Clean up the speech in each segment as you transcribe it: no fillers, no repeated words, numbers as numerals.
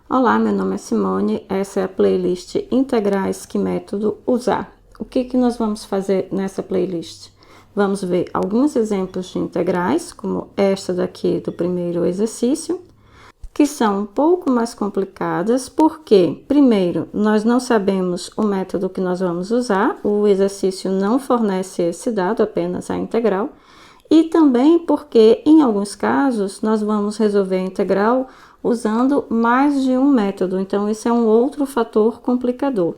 Olá, meu nome é Simone, essa é a playlist Integrais Que Método Usar. O que nós vamos fazer nessa playlist? Vamos ver alguns exemplos de integrais, como esta daqui do primeiro exercício, que são um pouco mais complicadas, porque, primeiro, nós não sabemos o método que nós vamos usar, o exercício não fornece esse dado, apenas a integral, e também porque, em alguns casos, nós vamos resolver a integral usando mais de um método, então esse é um outro fator complicador.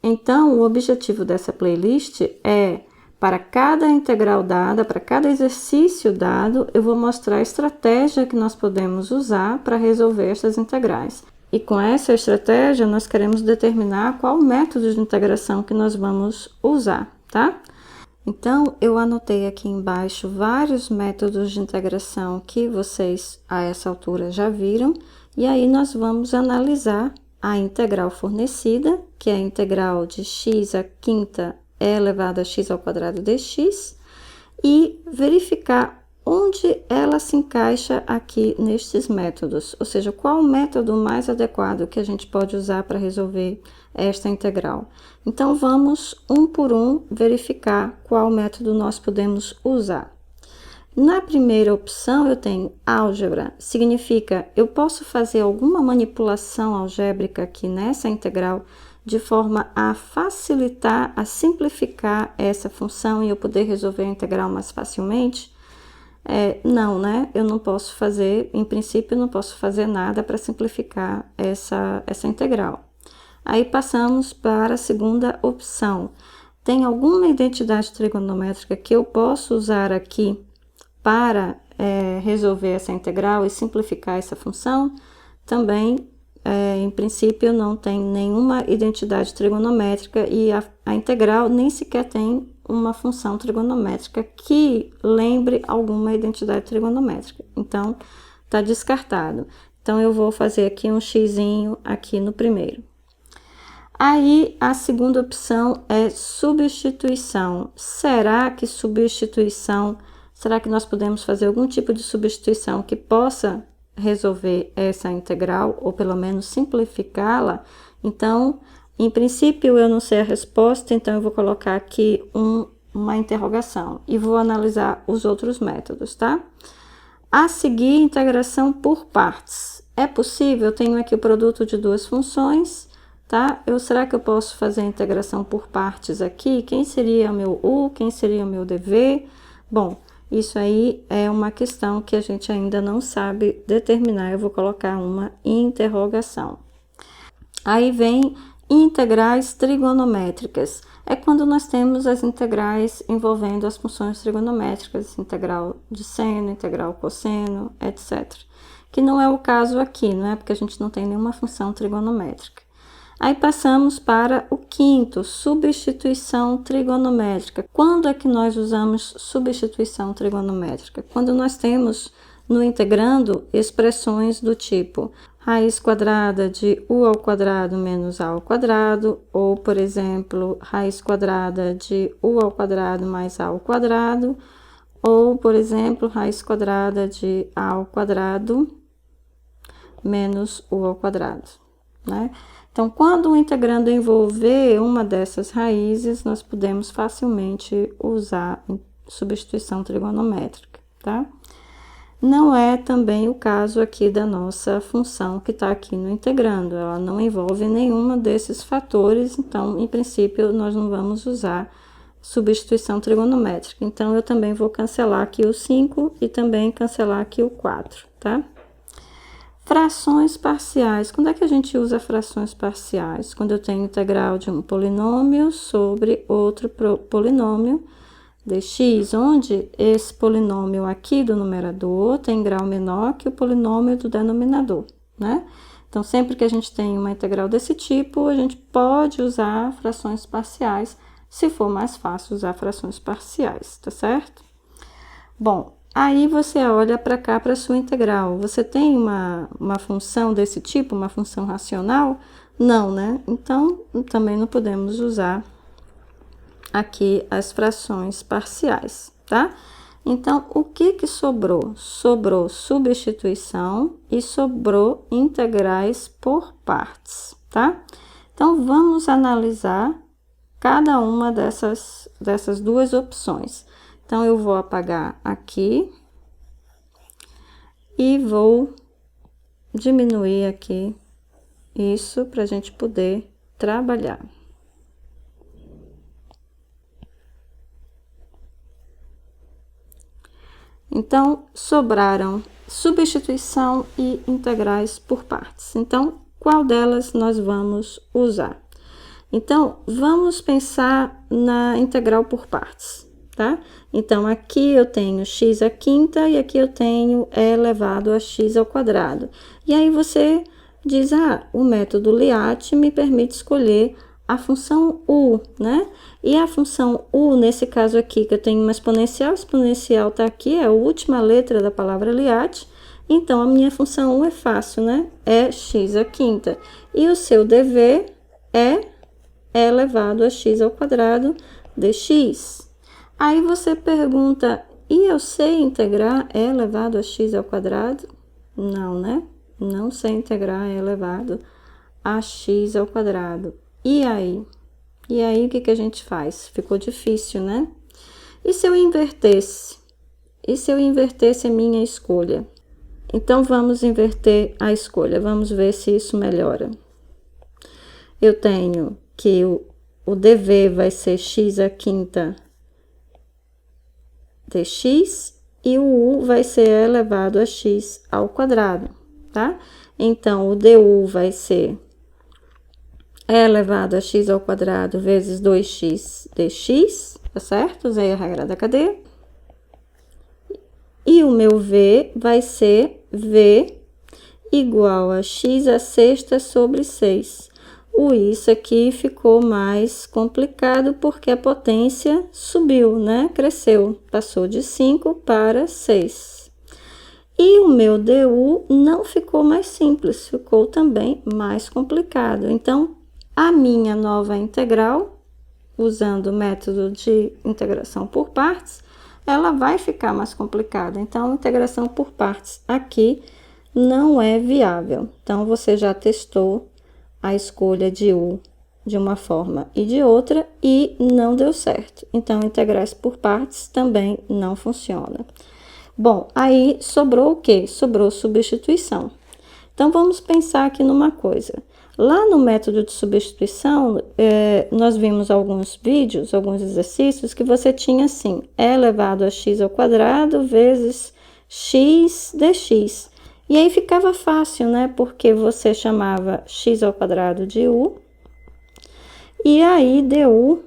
Então, o objetivo dessa playlist é, para cada integral dada, para cada exercício dado, eu vou mostrar a estratégia que nós podemos usar para resolver estas integrais. E com essa estratégia, nós queremos determinar qual método de integração que nós vamos usar, tá? Então, eu anotei aqui embaixo vários métodos de integração que vocês, a essa altura, já viram. E aí, nós vamos analisar a integral fornecida, que é a integral de x à quinta e elevado a x ao quadrado dx, e verificar onde ela se encaixa aqui nestes métodos, ou seja, qual o método mais adequado que a gente pode usar para resolver esta integral. Então, vamos um por um verificar qual método nós podemos usar. Na primeira opção, eu tenho álgebra, significa eu posso fazer alguma manipulação algébrica aqui nessa integral de forma a facilitar, a simplificar essa função e eu poder resolver a integral mais facilmente? Não, né? Eu não posso fazer, em princípio, eu não posso fazer nada para simplificar essa integral. Aí passamos para a segunda opção. Tem alguma identidade trigonométrica que eu posso usar aqui para resolver essa integral e simplificar essa função? Também, em princípio, não tem nenhuma identidade trigonométrica e a integral nem sequer tem uma função trigonométrica que lembre alguma identidade trigonométrica. Então, está descartado. Então, eu vou fazer aqui um xizinho aqui no primeiro. Aí, a segunda opção é substituição. Será que nós podemos fazer algum tipo de substituição que possa resolver essa integral, ou pelo menos simplificá-la? Então, em princípio, eu não sei a resposta, então eu vou colocar aqui uma interrogação e vou analisar os outros métodos, tá? A seguir, integração por partes. É possível? Eu tenho aqui o produto de duas funções, tá? Será que eu posso fazer a integração por partes aqui? Quem seria o meu u? Quem seria o meu dv? Bom, isso aí é uma questão que a gente ainda não sabe determinar. Eu vou colocar uma interrogação. Aí vem integrais trigonométricas. É quando nós temos as integrais envolvendo as funções trigonométricas, integral de seno, integral cosseno, etc. Que não é o caso aqui, não é? Porque a gente não tem nenhuma função trigonométrica. Aí passamos para o quinto, substituição trigonométrica. Quando é que nós usamos substituição trigonométrica? Quando nós temos no integrando expressões do tipo raiz quadrada de u ao quadrado menos a ao quadrado, ou, por exemplo, raiz quadrada de u ao quadrado mais a ao quadrado, ou, por exemplo, raiz quadrada de a ao quadrado menos u ao quadrado, né? Então, quando o integrando envolver uma dessas raízes, nós podemos facilmente usar substituição trigonométrica, tá? Não é também o caso aqui da nossa função que está aqui no integrando, ela não envolve nenhuma desses fatores, então, em princípio, nós não vamos usar substituição trigonométrica. Então, eu também vou cancelar aqui o 5 e também cancelar aqui o 4, tá? Frações parciais. Quando é que a gente usa frações parciais? Quando eu tenho integral de um polinômio sobre outro polinômio dx, onde esse polinômio aqui do numerador tem grau menor que o polinômio do denominador, né? Então, sempre que a gente tem uma integral desse tipo, a gente pode usar frações parciais, se for mais fácil usar frações parciais, tá certo? Bom, aí você olha para cá para a sua integral. Você tem uma função desse tipo, uma função racional? Não, né? Então, também não podemos usar aqui as frações parciais, tá? Então, o que que sobrou? Sobrou substituição e sobrou integrais por partes, tá? Então, vamos analisar cada uma dessas duas opções. Então, eu vou apagar aqui e vou diminuir aqui isso para a gente poder trabalhar. Então, sobraram substituição e integrais por partes. Então, qual delas nós vamos usar? Então, vamos pensar na integral por partes, tá? Então, aqui eu tenho x à quinta e aqui eu tenho e elevado a x ao quadrado. E aí você diz, o método LIAT me permite escolher a função u, né? E a função u, nesse caso aqui, que eu tenho uma exponencial tá aqui, é a última letra da palavra LIAT, então a minha função u é fácil, né? É x à quinta. E o seu dever é elevado a x ao quadrado dx. Aí você pergunta, e eu sei integrar e elevado a x ao quadrado? Não, né? Não sei integrar e elevado a x ao quadrado. E aí? E aí, o que que a gente faz? Ficou difícil, né? E se eu invertesse? E se eu invertesse a minha escolha? Então, vamos inverter a escolha. Vamos ver se isso melhora. Eu tenho que o dv vai ser x à quinta dx e o u vai ser elevado a x ao quadrado, tá? Então, o du vai ser elevado a x ao quadrado vezes 2x dx, tá certo? Usei a regra da cadeia. E o meu v vai ser v igual a x à sexta sobre 6. Isso aqui ficou mais complicado porque a potência subiu, né? Cresceu, passou de 5 para 6. E o meu du não ficou mais simples, ficou também mais complicado. Então, a minha nova integral, usando o método de integração por partes, ela vai ficar mais complicada. Então, a integração por partes aqui não é viável. Então, você já testou a escolha de u de uma forma e de outra e não deu certo. Então, integrais por partes também não funciona. Bom, aí sobrou o quê? Sobrou substituição. Então, vamos pensar aqui numa coisa. Lá no método de substituição, nós vimos alguns vídeos, alguns exercícios, que você tinha assim, e elevado a x ao quadrado vezes x dx. E aí ficava fácil, né? Porque você chamava x ao quadrado de u, e aí du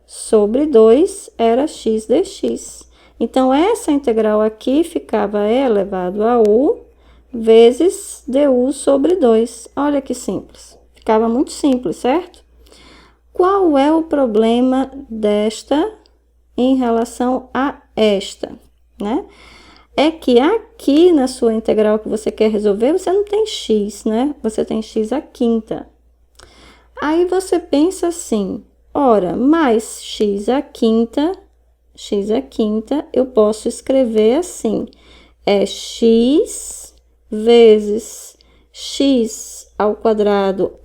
sobre 2 era x dx. Então, essa integral aqui ficava e elevado a u vezes du sobre 2. Olha que simples. Ficava muito simples, certo? Qual é o problema desta em relação a esta, né? É que aqui na sua integral que você quer resolver, você não tem x, né? Você tem x à quinta. Aí você pensa assim, ora, mais x à quinta, eu posso escrever assim, é x vezes x ao quadrado,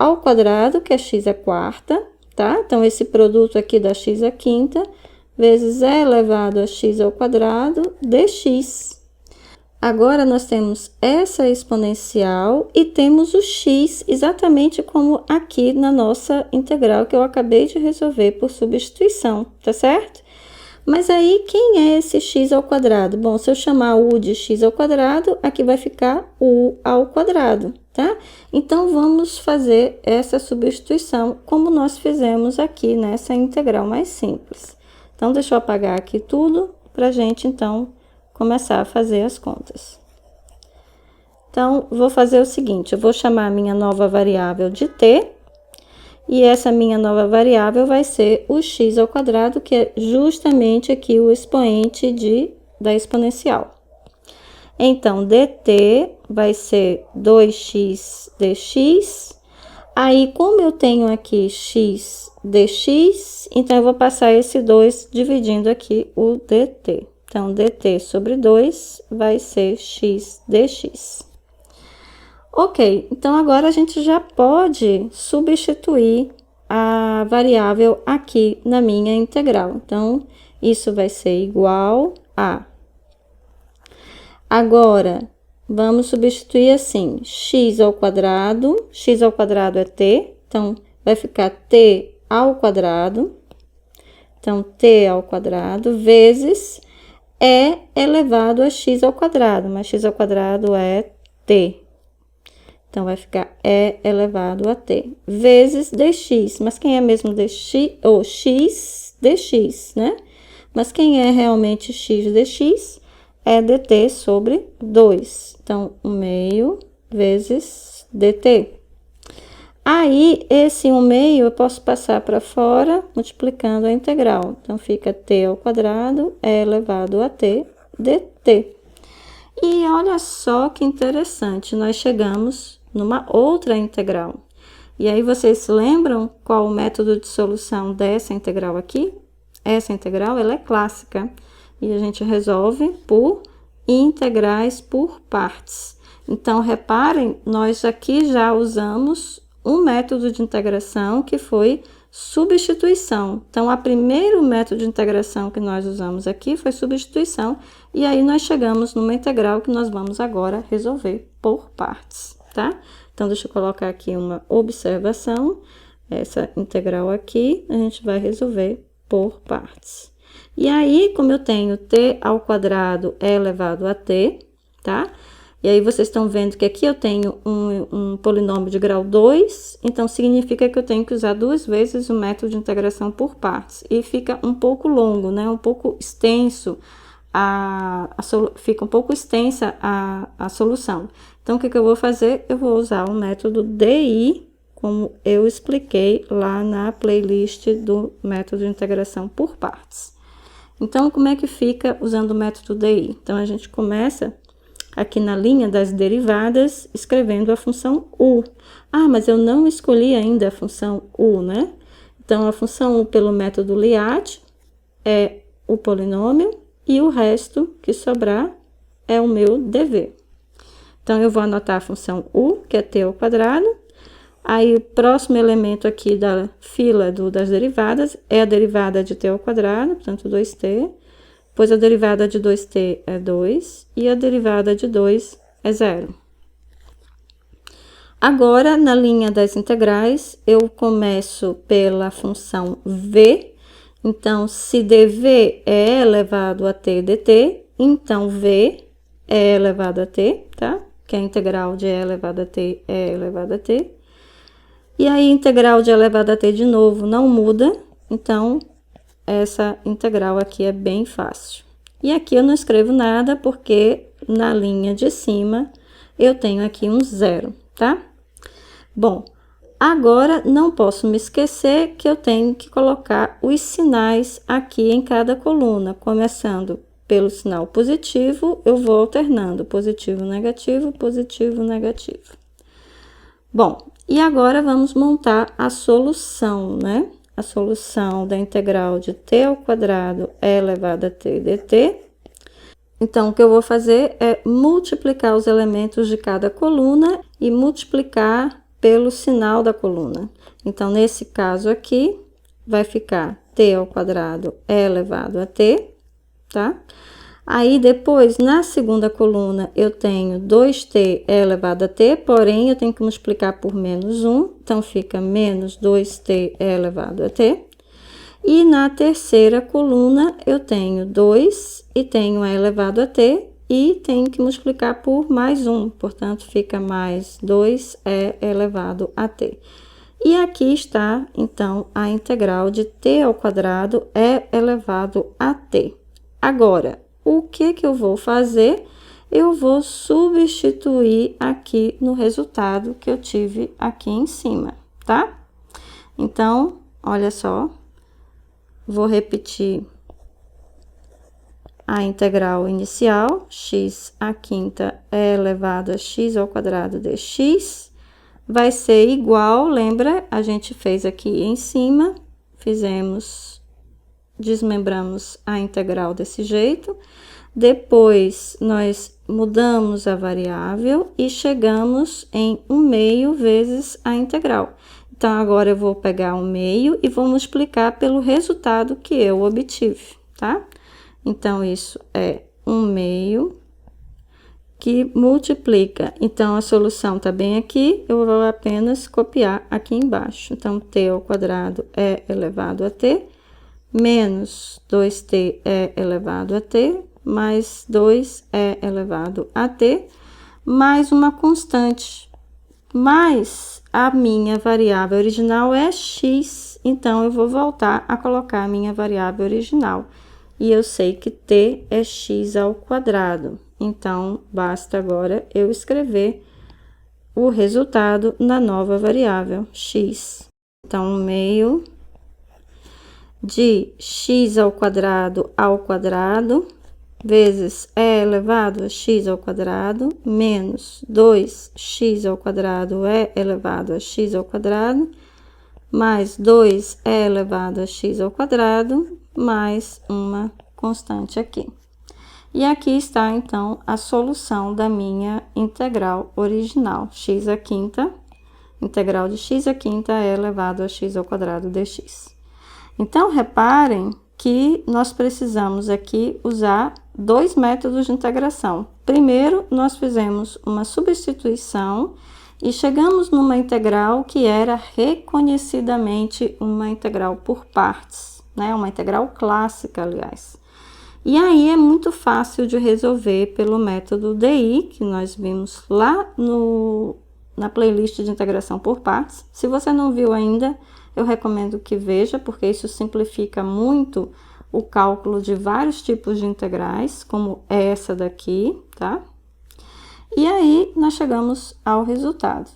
que é x à quarta, tá? Então, esse produto aqui dá x à quinta, vezes e elevado a x ao quadrado dx. Agora, nós temos essa exponencial e temos o x exatamente como aqui na nossa integral que eu acabei de resolver por substituição, tá certo? Mas aí, quem é esse x ao quadrado? Bom, se eu chamar u de x ao quadrado, aqui vai ficar u ao quadrado, tá? Então, vamos fazer essa substituição como nós fizemos aqui nessa integral mais simples. Então, deixa eu apagar aqui tudo para a gente, então, começar a fazer as contas. Então, vou fazer o seguinte, eu vou chamar a minha nova variável de t, e essa minha nova variável vai ser o x ao quadrado, que é justamente aqui o expoente da exponencial. Então, dt vai ser 2x dx. Aí, como eu tenho aqui x dx, então eu vou passar esse 2 dividindo aqui o dt, Então, dt sobre 2 vai ser x dx. Ok, então agora a gente já pode substituir a variável aqui na minha integral. Então, isso vai ser igual a... Agora, vamos substituir assim, x ao quadrado é t, então, vai ficar t ao quadrado. Então, t ao quadrado vezes e elevado a x ao quadrado, mas x ao quadrado é t. Então, vai ficar e elevado a t, vezes dx. Mas quem é mesmo dx, ou x dx, né? Mas quem é realmente x dx é dt sobre 2. Então, 1/2 vezes dt. Aí, esse 1/2 eu posso passar para fora, multiplicando a integral. Então, fica t ao quadrado é elevado a t dt. E olha só que interessante, nós chegamos numa outra integral. E aí, vocês se lembram qual o método de solução dessa integral aqui? Essa integral, ela é clássica. E a gente resolve por integrais por partes. Então, reparem, nós aqui já usamos um método de integração que foi substituição. Então, o primeiro método de integração que nós usamos aqui foi substituição. E aí, nós chegamos numa integral que nós vamos agora resolver por partes, tá? Então, deixa eu colocar aqui uma observação. Essa integral aqui, a gente vai resolver por partes. E aí, como eu tenho t ao quadrado é elevado a t, tá? E aí, vocês estão vendo que aqui eu tenho um polinômio de grau 2, então significa que eu tenho que usar 2 vezes o método de integração por partes. E fica um pouco longo, né? Um pouco extenso, fica um pouco extensa a solução. Então, o que eu vou fazer? Eu vou usar o método DI, como eu expliquei lá na playlist do método de integração por partes. Então, como é que fica usando o método DI? Então, a gente começa aqui na linha das derivadas, escrevendo a função u. Ah, mas eu não escolhi ainda a função u, né? Então, a função u pelo método LIAT é o polinômio e o resto que sobrar é o meu dv. Então, eu vou anotar a função u, que é t ao quadrado. Aí, o próximo elemento aqui da fila das derivadas é a derivada de t ao quadrado, portanto, 2t. Pois a derivada de 2t é 2 e a derivada de 2 é 0. Agora, na linha das integrais, eu começo pela função v. Então, se dv é elevado a t dt, então v é elevado a t, tá? Que a integral de e elevado a t é elevado a t. E aí, integral de e elevado a t de novo não muda, então essa integral aqui é bem fácil. E aqui eu não escrevo nada, porque na linha de cima eu tenho aqui um 0, tá? Bom, agora não posso me esquecer que eu tenho que colocar os sinais aqui em cada coluna. Começando pelo sinal positivo, eu vou alternando positivo, negativo, positivo, negativo. Bom, e agora vamos montar a solução, né? A solução da integral de t ao quadrado é elevado a t dt. Então, o que eu vou fazer é multiplicar os elementos de cada coluna e multiplicar pelo sinal da coluna. Então, nesse caso aqui, vai ficar t ao quadrado é elevado a t, tá? Aí, depois, na segunda coluna, eu tenho 2t é elevado a t, porém, eu tenho que multiplicar por menos 1, então, fica menos 2t é elevado a t. E na terceira coluna, eu tenho 2 e tenho e elevado a t, e tenho que multiplicar por mais 1, portanto, fica mais 2e elevado a t. E aqui está, então, a integral de t ao quadrado é elevado a t. Agora, o que eu vou fazer? Eu vou substituir aqui no resultado que eu tive aqui em cima, tá? Então, olha só, vou repetir a integral inicial, x à quinta é elevado a x ao quadrado dx, vai ser igual, lembra? A gente fez aqui em cima, fizemos desmembramos a integral desse jeito. Depois, nós mudamos a variável e chegamos em 1/2 vezes a integral. Então, agora eu vou pegar 1/2 e vou multiplicar pelo resultado que eu obtive, tá? Então, isso é 1/2 que multiplica. Então, a solução tá bem aqui, eu vou apenas copiar aqui embaixo. Então, t ao quadrado é elevado a t, menos 2t é elevado a t, mais 2 é elevado a t, mais uma constante. Mas a minha variável original é x, então eu vou voltar a colocar a minha variável original. E eu sei que t é x ao quadrado. Então, basta agora eu escrever o resultado na nova variável, x. Então, 1/2 de x ao quadrado vezes e elevado a x ao quadrado, menos 2x ao quadrado é elevado a x ao quadrado, mais 2 é elevado a x ao quadrado, mais uma constante aqui. E aqui está, então, a solução da minha integral original, x à quinta, integral de x à quinta é elevado a x ao quadrado dx. Então, reparem que nós precisamos aqui usar dois métodos de integração. Primeiro, nós fizemos uma substituição e chegamos numa integral que era reconhecidamente uma integral por partes, né? Uma integral clássica, aliás. E aí é muito fácil de resolver pelo método DI, que nós vimos lá na playlist de integração por partes. Se você não viu ainda, eu recomendo que veja, porque isso simplifica muito o cálculo de vários tipos de integrais, como essa daqui, tá? E aí, nós chegamos ao resultado.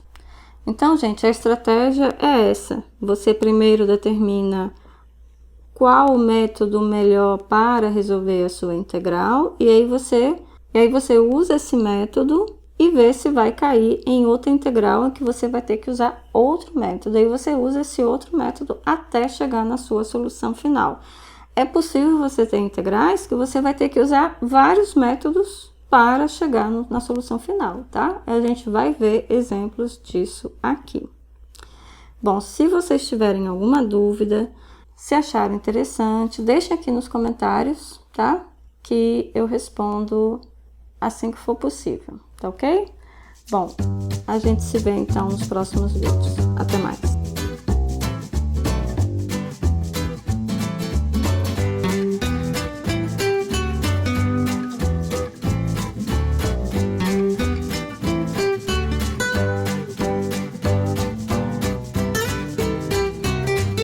Então, gente, a estratégia é essa. Você primeiro determina qual o método melhor para resolver a sua integral, e aí você usa esse método e vê se vai cair em outra integral em que você vai ter que usar outro método. Aí você usa esse outro método até chegar na sua solução final. É possível você ter integrais que você vai ter que usar vários métodos para chegar na solução final, tá? A gente vai ver exemplos disso aqui. Bom, se vocês tiverem alguma dúvida, se acharam interessante, deixem aqui nos comentários, tá? Que eu respondo assim que for possível, tá ok? Bom, a gente se vê então nos próximos vídeos. Até mais!